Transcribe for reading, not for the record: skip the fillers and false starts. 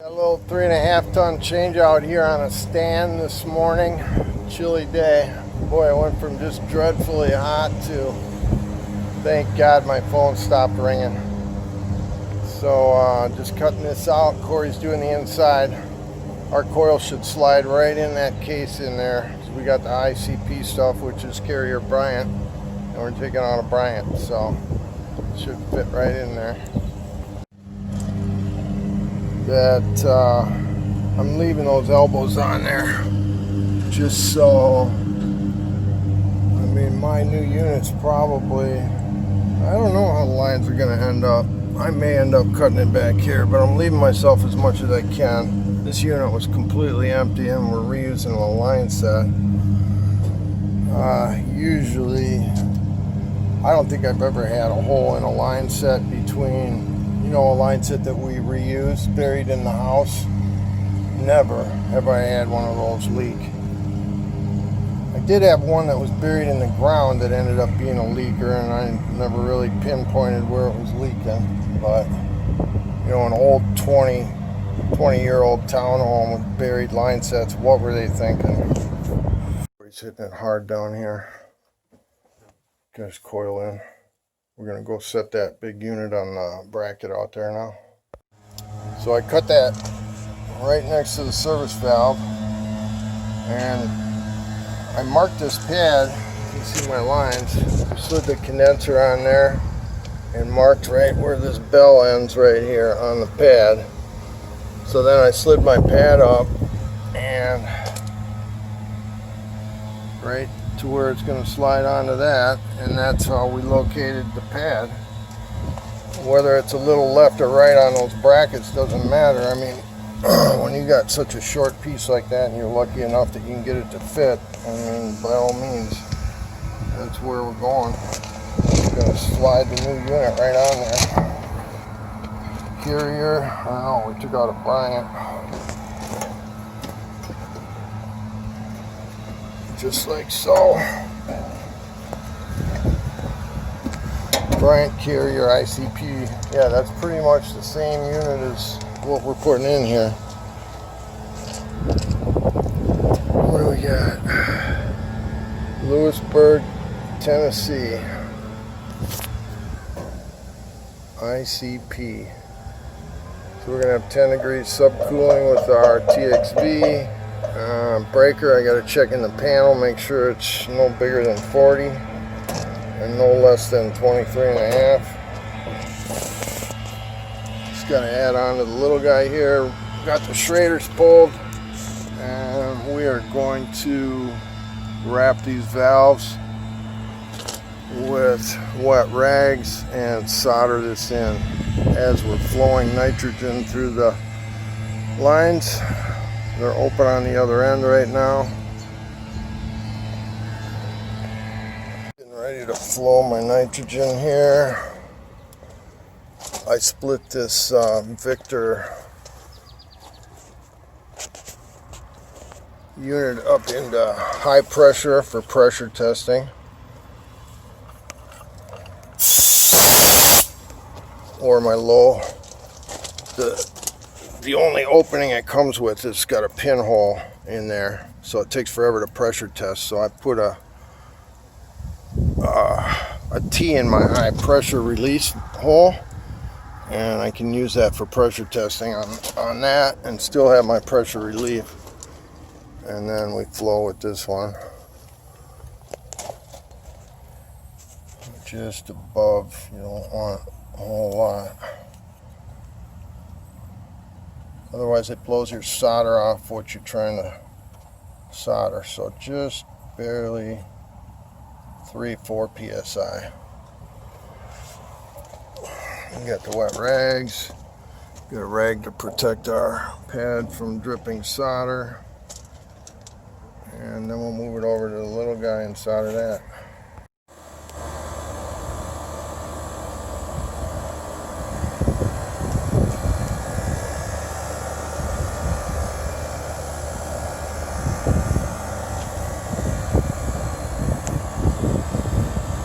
A little 3.5 ton change out here on a stand this morning. Chilly day. Boy, I went from just dreadfully hot to, thank God my phone stopped ringing. So just cutting this out. Corey's doing the inside. Our coil should slide right in that case in there. So we got the ICP stuff, which is carrier Bryant, and we're taking out a Bryant, so it should fit right in there. That I'm leaving those elbows on there just so, I mean, my new unit's probably, I don't know how the lines are going to end up. I may end up cutting it back here, but I'm leaving myself as much as I can. This unit was completely empty and we're reusing the line set. Usually, I don't think I've ever had a hole in a line set between, you know, a line set that we reuse buried in the house. Never have I had one of those leak. I did have one that was buried in the ground that ended up being a leaker, and I never really pinpointed where it was leaking. But, you know, an old 20-year-old townhome with buried line sets, what were they thinking? He's hitting it hard down here. Got his coil in. We're going to go set that big unit on the bracket out there now. So I cut that right next to the service valve, and I marked this pad. You can see my lines. I slid the condenser on there and marked right where this bell ends right here on the pad. So then I slid my pad up and right to where it's going to slide onto that, and that's how we located the pad. Whether it's a little left or right on those brackets doesn't matter. I mean, when you got such a short piece like that and you're lucky enough that you can get it to fit, I mean, by all means, that's where we're going. We're going to slide the new unit right on there. Carrier, I don't know, we took out a Bryant. Just like so. Bryant carrier ICP. Yeah, that's pretty much the same unit as what we're putting in here. What do we got? Lewisburg, Tennessee. ICP. So we're going to have 10 degrees subcooling with our TXV. Breaker, I got to check in the panel, make sure it's no bigger than 40 and no less than 23 and a half. Just got to add on to the little guy here. Got the Schraders pulled, and we are going to wrap these valves with wet rags and solder this in as we're flowing nitrogen through the lines. They're open on the other end right now. Getting ready to flow my nitrogen here. I split this Victor unit up into high pressure for pressure testing, or my low. The only opening it comes with is got a pinhole in there, so it takes forever to pressure test. So I put a T in my high pressure release hole, and I can use that for pressure testing on that and still have my pressure relief. And then we flow with this one just above. You don't want a whole lot. Otherwise it blows your solder off what you're trying to solder. So just barely 3-4 psi. We got the wet rags. Got a rag to protect our pad from dripping solder. And then we'll move it over to the little guy and solder that.